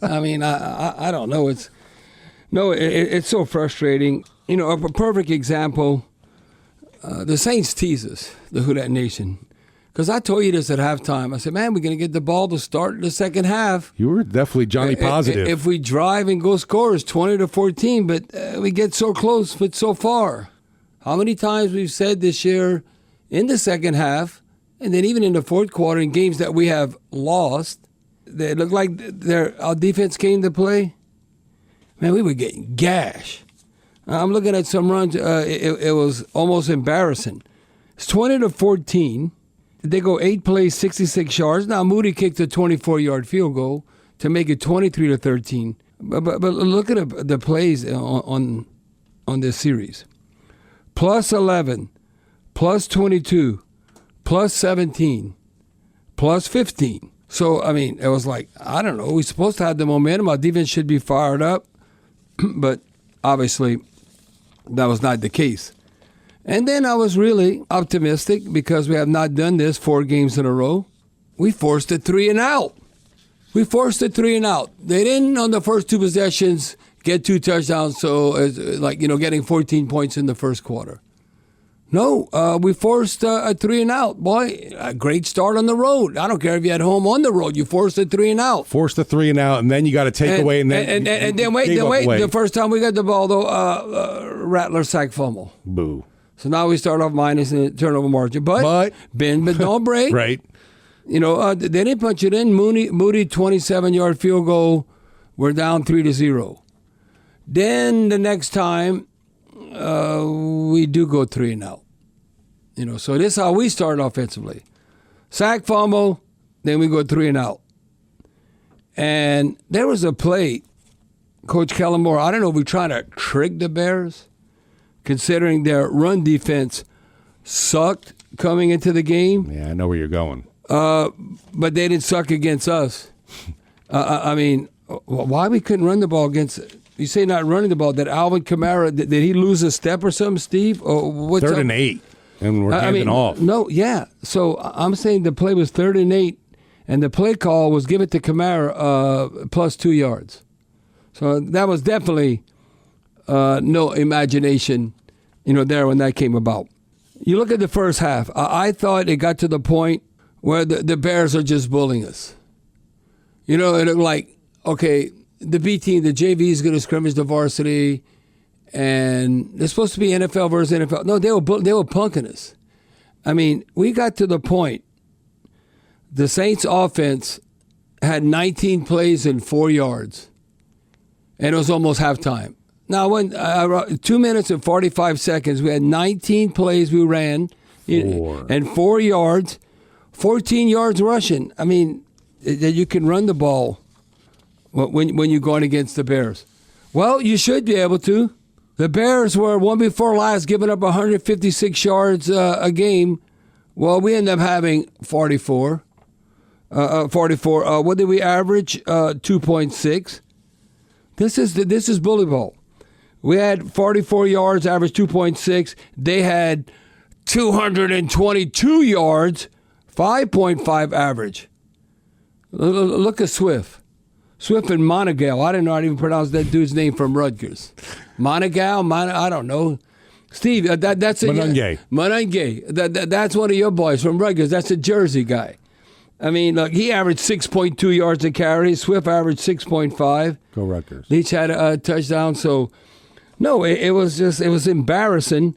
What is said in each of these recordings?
I mean, I don't know. It's so frustrating. You know, a perfect example, the Saints tease us, the Who Dat Nation. Because I told you this at halftime. I said, man, we're going to get the ball to start the second half. You were definitely Johnny Positive. If we drive and go score, it's 20-14, but we get so close but so far. How many times we've said this year in the second half, and then even in the fourth quarter in games that we have lost, they look like our defense came to play. Man, we were getting gashed. I'm looking at some runs. It was almost embarrassing. It's 20-14. They go 8 plays, 66 yards. Now, Moody kicked a 24-yard field goal to make it 23-13. But look at the plays on this series. Plus 11, plus 22, plus 17, plus 15. So, I mean, it was like, I don't know. We're supposed to have the momentum. Our defense should be fired up. But obviously, that was not the case. And then I was really optimistic because we have not done this 4 games in a row. We forced a 3 and out. They didn't, on the first 2 possessions, get 2 touchdowns, so getting 14 points in the first quarter. No, we forced a 3 and out. Boy, a great start on the road. I don't care if you had home on the road. You forced a 3 and out. Forced a 3 and out, and then you got to take away, and then wait. The first time we got the ball, though, Rattler sack fumble. Boo. So now we start off minus in the turnover margin. But bend but don't break. Right. You know, they didn't punch it in. Moody 27-yard field goal. We're down 3-0. Then the next time, we do go 3 and out. You know, so this is how we start offensively. Sack fumble, then we go 3 and out. And there was a play, Coach Kellamore, I don't know if we're trying to trick the Bears, considering their run defense sucked coming into the game. Yeah, I know where you're going. But they didn't suck against us. I mean, why we couldn't run the ball against... You say not running the ball. Did Alvin Kamara, did he lose a step or something, Steve? Or what's 3rd up? and 8, and we're handing off. No, yeah. So I'm saying the play was 3rd and 8, and the play call was give it to Kamara plus 2 yards. So that was definitely no imagination, there when that came about. You look at the first half. I thought it got to the point where the Bears are just bullying us. It looked like, okay, the B team, the JV is going to scrimmage the varsity, and they're supposed to be NFL versus NFL. No, they were punking us. I mean, we got to the point. The Saints offense had 19 plays and 4 yards, and it was almost halftime. Now, when 2 minutes and 45 seconds, we had 19 plays we ran, and 4 yards, 14 yards rushing. I mean, that you can run the ball when you're going against the Bears. Well, you should be able to. The Bears were one before last, giving up 156 yards a game. Well, we ended up having 44. What did we average? 2.6. This is bully ball. We had 44 yards, average 2.6. They had 222 yards, 5.5 average. Look at Swift. Swift and Monagal. I didn't know how to even pronounce that dude's name from Rutgers. Monagal? I don't know. Steve, that's a... Monange. That's one of your boys from Rutgers. That's a Jersey guy. I mean, look, he averaged 6.2 yards a carry. Swift averaged 6.5. Go Rutgers. Each had a touchdown. So, no, it was embarrassing,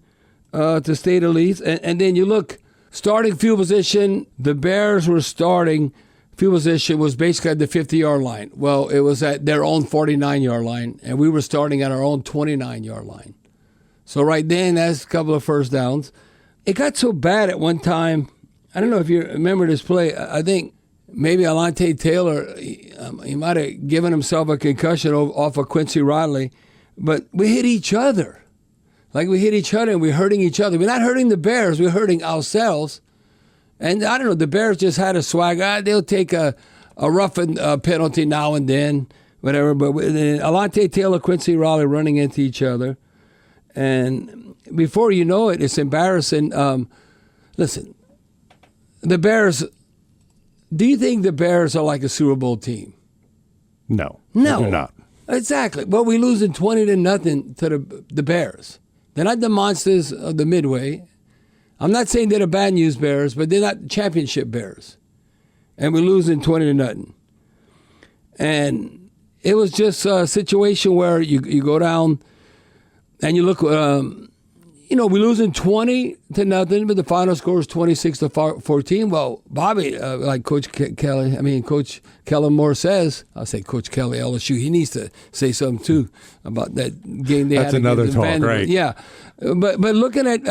to say the least. And then you look, starting field position, the Bears were starting... Field position was basically at the 50-yard line. Well, it was at their own 49-yard line, and we were starting at our own 29-yard line. So right then, that's a couple of first downs. It got so bad at one time. I don't know if you remember this play. I think maybe Alante Taylor, he might have given himself a concussion off of Quincy Riley, but we hit each other. Like we hit each other and we're hurting each other. We're not hurting the Bears. We're hurting ourselves. And I don't know, the Bears just had a swag. They'll take a roughing penalty now and then, whatever. But Alante Taylor, Quincy Riley running into each other. And before you know it, it's embarrassing. Listen, the Bears, do you think the Bears are like a Super Bowl team? No. No. You're not. Exactly. Well, we're losing 20-0 to the Bears. They're not the monsters of the Midway. I'm not saying they're the bad news Bears, but they're not championship Bears. And we're losing 20-0. And it was just a situation where you go down and you look, we're losing 20-0, but the final score is 26-14. Well, Bobby, like Coach Kellen Moore says, I'll say Coach Kelly, LSU, he needs to say something too about that game they had. That's another talk, Vanderbilt. right? Yeah. But looking at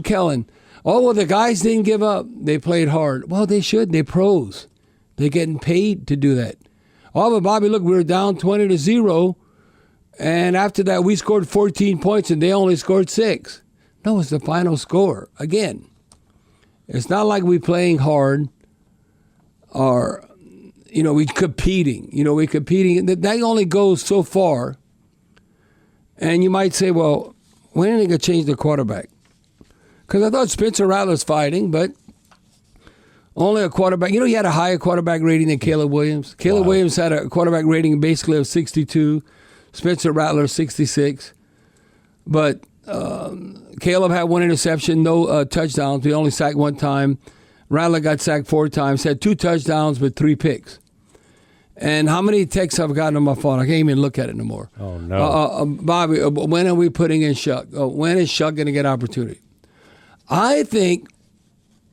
Kellen, the guys didn't give up. They played hard. Well, they should. They're pros. They're getting paid to do that. But Bobby, look, we were down 20-0. And after that, we scored 14 points, and they only scored 6. No, it's the final score. Again, it's not like we're playing hard or, we're competing. We're competing. That only goes so far. And you might say, well, when are they going to change the quarterback? Because I thought Spencer Rattler's fighting, but only a quarterback. He had a higher quarterback rating than Caleb Williams. Caleb Williams had a quarterback rating basically of 62. Spencer Rattler, 66. But Caleb had 1 interception, no touchdowns. We only sacked 1 time. Rattler got sacked 4 times, had 2 touchdowns but 3 picks. And how many texts I've gotten on my phone? I can't even look at it no more. Oh, no. Bobby, when are we putting in Shough? When is Shough going to get opportunity? I think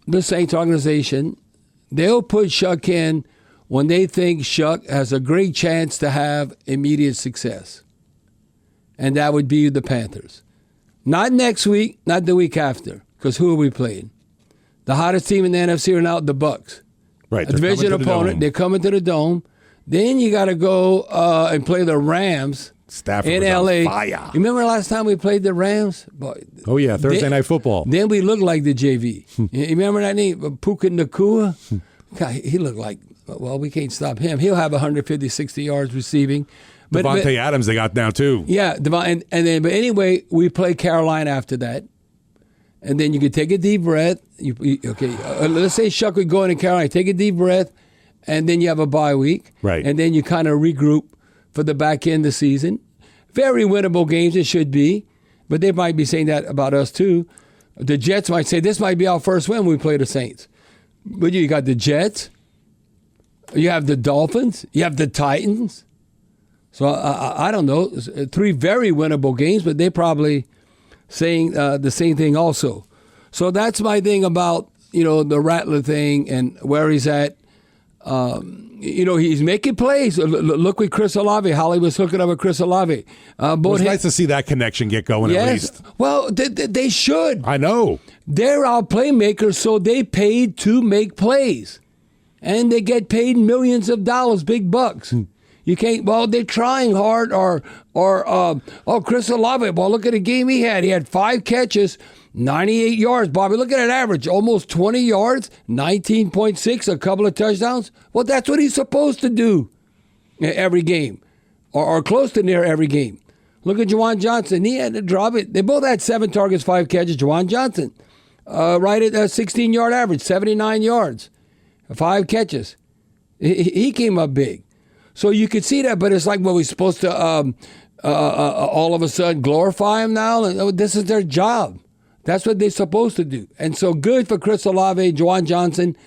the Saints organization, they'll put Shough in when they think Shough has a great chance to have immediate success. And that would be the Panthers. Not next week, not the week after, because who are we playing? The hottest team in the NFC are now the Bucs. Right. A division opponent. They're coming to the Dome. Then you got to go and play the Rams Stafford in was L.A. on fire. You remember last time we played the Rams? Boy, oh, yeah, Thursday Night Football. Then we looked like the JV. You remember that name? Puka Nacua? God, he looked like, well, we can't stop him. He'll have 150, 60 yards receiving. But Devontae Adams they got now, too. Yeah, but anyway, we play Carolina after that. And then you can take a deep breath. Let's say Shough would go into Carolina, take a deep breath, and then you have a bye week. Right. And then you kind of regroup for the back end of the season. Very winnable games, it should be. But they might be saying that about us, too. The Jets might say, this might be our first win when we play the Saints. But you got the Jets. You have the Dolphins. You have the Titans. So I don't know. 3 very winnable games, but they're probably saying the same thing also. So that's my thing about, the Rattler thing and where he's at. He's making plays. Look with Chris Olave. Hollywood's hooking up with Chris Olave. It's nice to see that connection get going at least. Well, they should. I know. They're our playmakers, so they paid to make plays. And they get paid millions of dollars, big bucks. You can't, they're trying hard or Chris Olave, look at the game he had. He had 5 catches, 98 yards. Bobby, look at that average, almost 20 yards, 19.6, a couple of touchdowns. Well, that's what he's supposed to do every game or close to near every game. Look at Juwan Johnson. He had to drop it. They both had 7 targets, 5 catches. Juwan Johnson, right at a 16-yard average, 79 yards, 5 catches. He came up big. So you could see that, but it's like, we're supposed to all of a sudden glorify him now? This is their job. That's what they're supposed to do. And so good for Chris Olave, Juwan Johnson,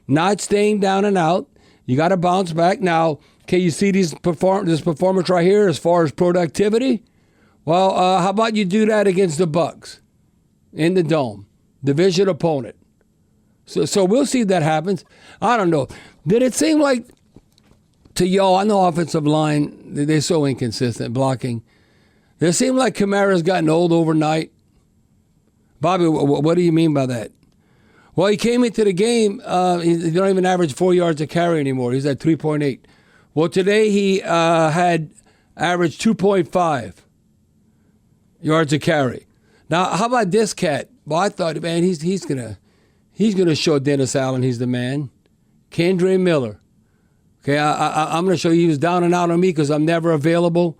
not staying down and out. You got to bounce back. Now, can you see this performance right here as far as productivity? Well, how about you do that against the Bucs in the Dome, division opponent? So we'll see if that happens. I don't know. Did it seem like to y'all on the offensive line, they're so inconsistent blocking? Did it seem like Kamara's gotten old overnight? Bobby, what do you mean by that? Well, he came into the game, he don't even average 4 yards a carry anymore. He's at 3.8. Well, today he had averaged 2.5 yards a carry. Now, how about this cat? Well, I thought, man, he's gonna show Dennis Allen he's the man. Kendre Miller. Okay, I'm going to show you he was down and out on me because I'm never available.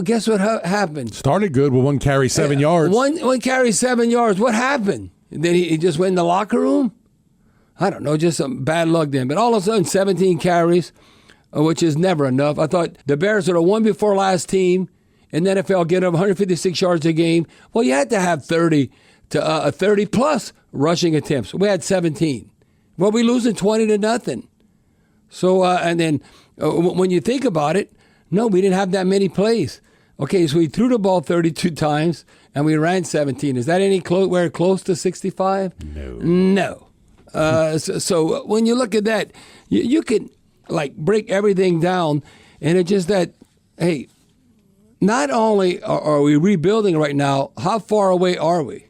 Guess what happened? Started good with 1 carry, 7 yards. One carry, 7 yards. What happened? Then he just went in the locker room? I don't know, just some bad luck then. But all of a sudden, 17 carries, which is never enough. I thought the Bears are the one before last team in the NFL getting up 156 yards a game. Well, you had to have 30 plus rushing attempts. We had 17. Well, we losing 20-0. So, and then when you think about it, no, we didn't have that many plays. Okay, so we threw the ball 32 times and we ran 17. Is that anywhere close to 65? No. So when you look at that, you can like break everything down, and it's just that, hey, not only are we rebuilding right now, how far away are we?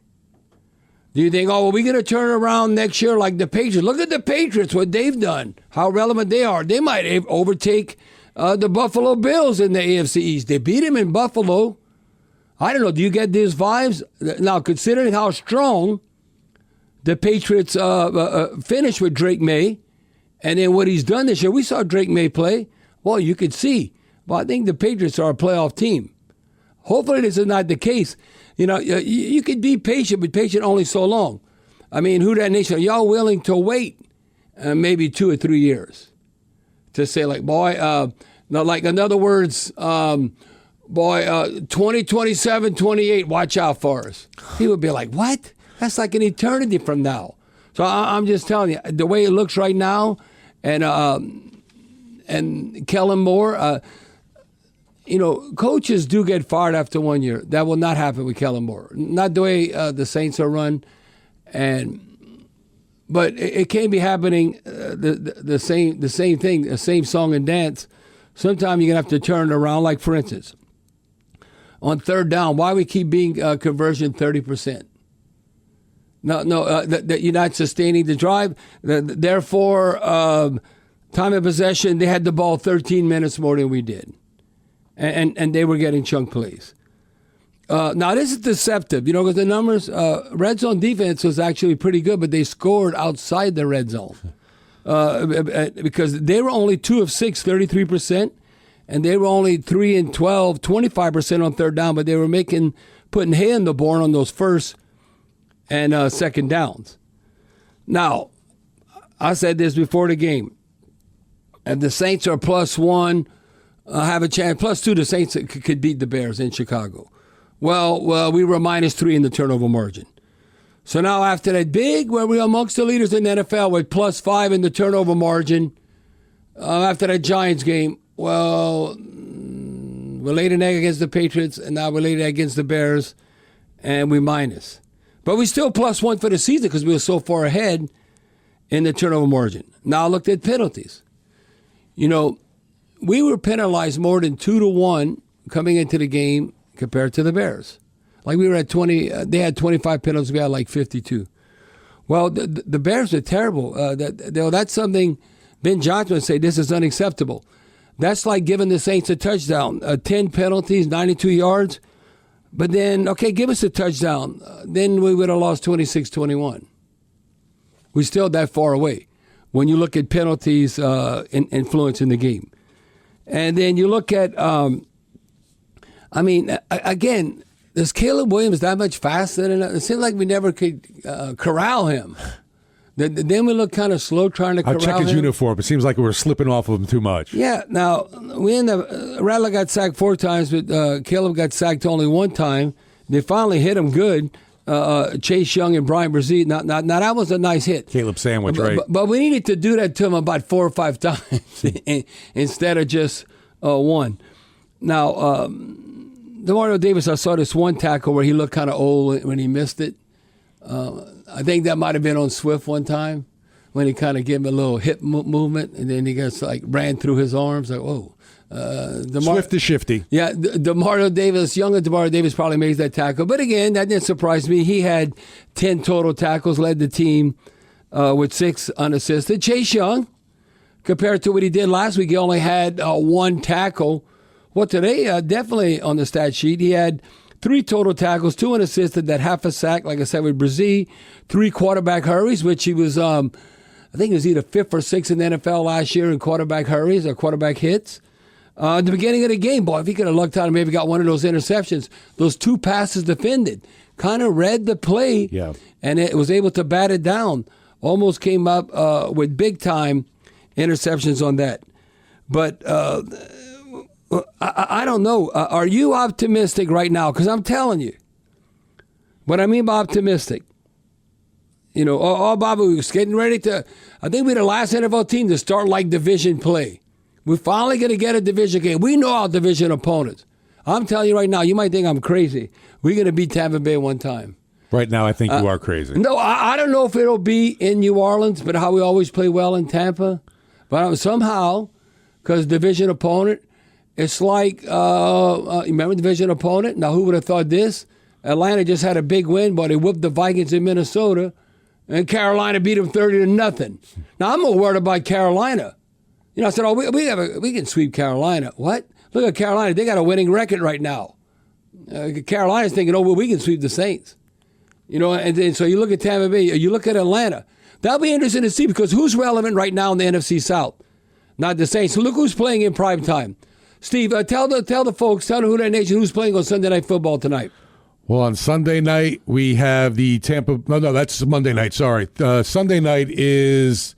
Do you think, are we going to turn around next year like the Patriots? Look at the Patriots, what they've done, how relevant they are. They might overtake the Buffalo Bills in the AFC East. They beat them in Buffalo. I don't know. Do you get these vibes? Now, considering how strong the Patriots finished with Drake May, and then what he's done this year, we saw Drake May play. Well, you could see. Well, I think the Patriots are a playoff team. Hopefully this is not the case. You know, you could be patient, but patient only so long. I mean, who that nation? Are y'all willing to wait maybe 2 or 3 years to say, like, boy, no, like, in other words, 2027, 28, watch out for us. He would be like, what? That's like an eternity from now. So I'm just telling you, the way it looks right now, and Kellen Moore, coaches do get fired after 1 year. That will not happen with Kellen Moore. Not the way the Saints are run, but it can be happening. The same thing, the same song and dance. Sometimes you're gonna have to turn it around. Like for instance, on third down, why we keep being conversion 30%? No, that you're not sustaining the drive. Therefore, time of possession, they had the ball 13 minutes more than we did. And they were getting chunk plays. Now, this is deceptive, because the numbers, red zone defense was actually pretty good, but they scored outside the red zone. Because they were only 2 of 6, 33%, and they were only 3 and 12, 25% on third down, but they were putting hay in the barn on those first and second downs. Now, I said this before the game. If the Saints are +1, have a chance. +2, the Saints could beat the Bears in Chicago. Well, we were -3 in the turnover margin. So now after that big, where we're amongst the leaders in the NFL with +5 in the turnover margin, after that Giants game, well, we laid an egg against the Patriots, and now we laid an egg against the Bears, and we minus. But we still +1 for the season because we were so far ahead in the turnover margin. Now I looked at penalties. We were penalized more than 2-1 coming into the game compared to the Bears. Like we were at 20, they had 25 penalties, we had like 52. Well, the Bears are terrible. That's something Ben Johnson would say, this is unacceptable. That's like giving the Saints a touchdown, 10 penalties, 92 yards. But then, okay, give us a touchdown. Then we would have lost 26-21. We're still that far away when you look at penalties influence in the game. And then you look at, again, is Caleb Williams that much faster than us? It seems like we never could corral him. Then we look kind of slow trying to corral him. I'll check his uniform. It seems like we were slipping off of him too much. Yeah. Now, Rattler got sacked 4 times, but Caleb got sacked only 1 time. They finally hit him good. Chase Young and Brian Brzee. Now that was a nice hit. Caleb sandwich, right? But we needed to do that to him about 4 or 5 times instead of just 1. Now, DeMario Davis, I saw this one tackle where he looked kind of old when he missed it. I think that might have been on Swift one time when he kind of gave him a little hip movement, and then he just ran through his arms. Like, whoa. Swift is shifty. Yeah, DeMario Davis, younger DeMario Davis probably made that tackle. But again, that didn't surprise me. He had 10 total tackles, led the team with 6 unassisted. Chase Young, compared to what he did last week, he only had 1 tackle. Well, today, definitely on the stat sheet, he had 3 total tackles, 2 unassisted, that half a sack, like I said, with Brzee, 3 quarterback hurries, which he was, I think he was either 5th or 6th in the NFL last year in quarterback hurries or quarterback hits. At the beginning of the game, boy, if he could have lucked out and maybe got one of those interceptions, those 2 passes defended, kind of read the play, and it was able to bat it down. Almost came up with big-time interceptions on that. But I don't know. Are you optimistic right now? Because I'm telling you, what I mean by optimistic, Bobby, we was getting ready to, I think we're the last NFL team to start like division play. We're finally going to get a division game. We know our division opponents. I'm telling you right now, you might think I'm crazy. We're going to beat Tampa Bay one time. Right now, I think you are crazy. No, I don't know if it'll be in New Orleans, but how we always play well in Tampa. But somehow, because division opponent, it's like, you remember division opponent? Now, who would have thought this? Atlanta just had a big win, but they whooped the Vikings in Minnesota, and Carolina beat them 30-0. Now, I'm more worried about Carolina. I said, we can sweep Carolina. What? Look at Carolina. They got a winning record right now. Carolina's thinking, we can sweep the Saints. And so you look at Tampa Bay, you look at Atlanta. That'll be interesting to see because who's relevant right now in the NFC South? Not the Saints. So look who's playing in prime time. Steve, tell the folks, tell the Who Dat Nation who's playing on Sunday Night Football tonight. Well, on Sunday night, we have the No, that's Monday night, sorry. Sunday night is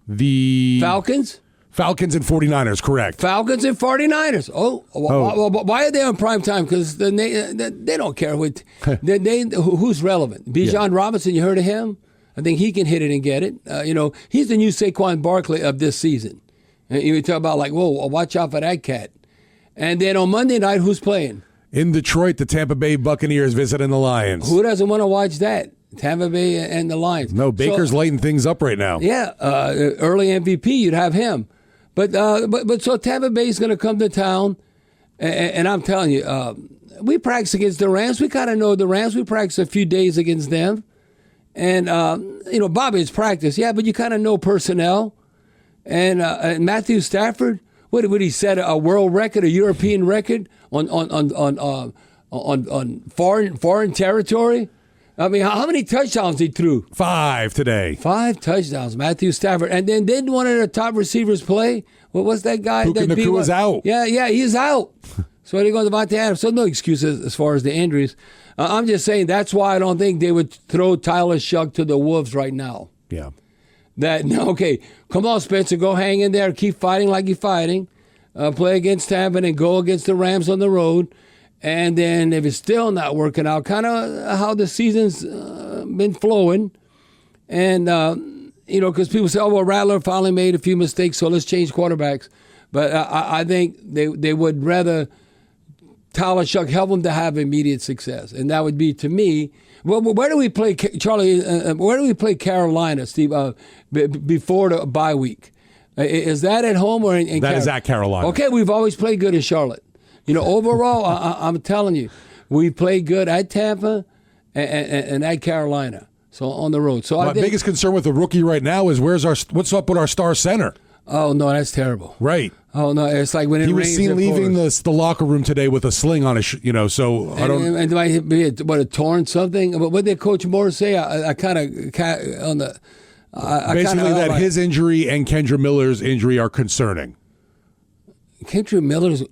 the Falcons and 49ers, correct. Falcons and 49ers. Well, why are they on prime time? Because they don't care. Who's relevant? Bijan Robinson, you heard of him? I think he can hit it and get it. He's the new Saquon Barkley of this season. And you talk about watch out for that cat. And then on Monday night, who's playing? In Detroit, the Tampa Bay Buccaneers visiting the Lions. Who doesn't want to watch that? Tampa Bay and the Lions. No, Baker's lighting things up right now. Yeah, early MVP, you'd have him. But so Tampa Bay's going to come to town, and I'm telling you, we practice against the Rams. We kind of know the Rams. We practice a few days against them. And, Bobby, it's practice. Yeah, but you kind of know personnel. And Matthew Stafford, what did he set? A world record, a European record on foreign territory? I mean, how many touchdowns he threw? 5 today. 5 touchdowns, Matthew Stafford. And then didn't one of the top receivers play? What was that guy? Puka Nacua was out. Yeah, he's out. So they're going to Devontae Adams. So no excuses as far as the injuries. I'm just saying that's why I don't think they would throw Tyler Shough to the Wolves right now. Yeah. Come on, Spencer, go hang in there. Keep fighting like you're fighting. Play against Tampa and go against the Rams on the road. And then if it's still not working out, kind of how the season's been flowing. And, because people say, Rattler finally made a few mistakes, so let's change quarterbacks. But I think they would rather Tyler Shough help them to have immediate success. And that would be, to me, where do we play, Charlie, where do we play Carolina, Steve, before the bye week? Is that at home or in Carolina? That is at Carolina. Okay, we've always played good in Charlotte. Overall, I'm telling you, we played good at Tampa and at Carolina. So on the road. So my biggest concern with the rookie right now is what's up with our star center? Oh no, that's terrible. Right. Oh no, it's like when it rains. He was seen leaving the locker room today with a sling on his, So I don't. And might be a torn something. But what did Coach Moore say? I kind of on the. Basically, that his injury and Kendra Miller's injury are concerning. Kendra Miller's.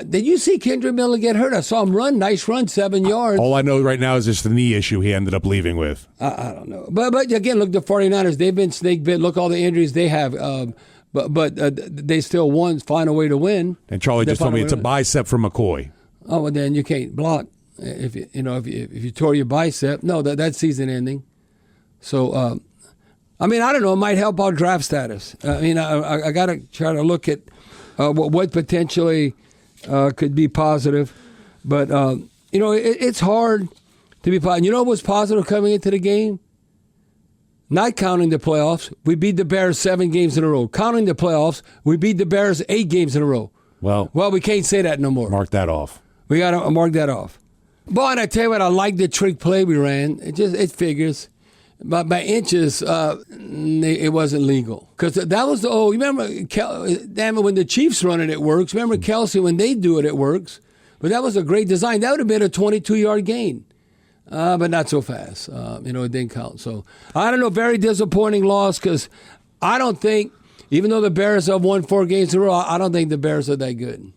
Did you see Kendra Miller get hurt? I saw him run. Nice run, 7 yards. All I know right now is just the knee issue he ended up leaving with. I don't know. But again, look, the 49ers, they've been snake bit. Look, all the injuries they have. But they still find a way to win. And Charlie just told me it's a bicep for McCoy. Oh, well, then you can't block if you tore your bicep. No, that's season ending. So, I don't know. It might help our draft status. I got to try to look at what potentially could be positive. But, it's hard to be positive. You know what's positive coming into the game? Not counting the playoffs, we beat the Bears 7 games in a row. Counting the playoffs, we beat the Bears 8 games in a row. Well, we can't say that no more. Mark that off. We got to mark that off. Boy, and I tell you what, I like the trick play we ran. It figures. But by inches, it wasn't legal. Because that was you remember, when the Chiefs run it works. Remember Kelsey, when they do it, it works. But that was a great design. That would have been a 22-yard gain. But not so fast. It didn't count. So, I don't know, very disappointing loss because I don't think, even though the Bears have won 4 games in a row, I don't think the Bears are that good.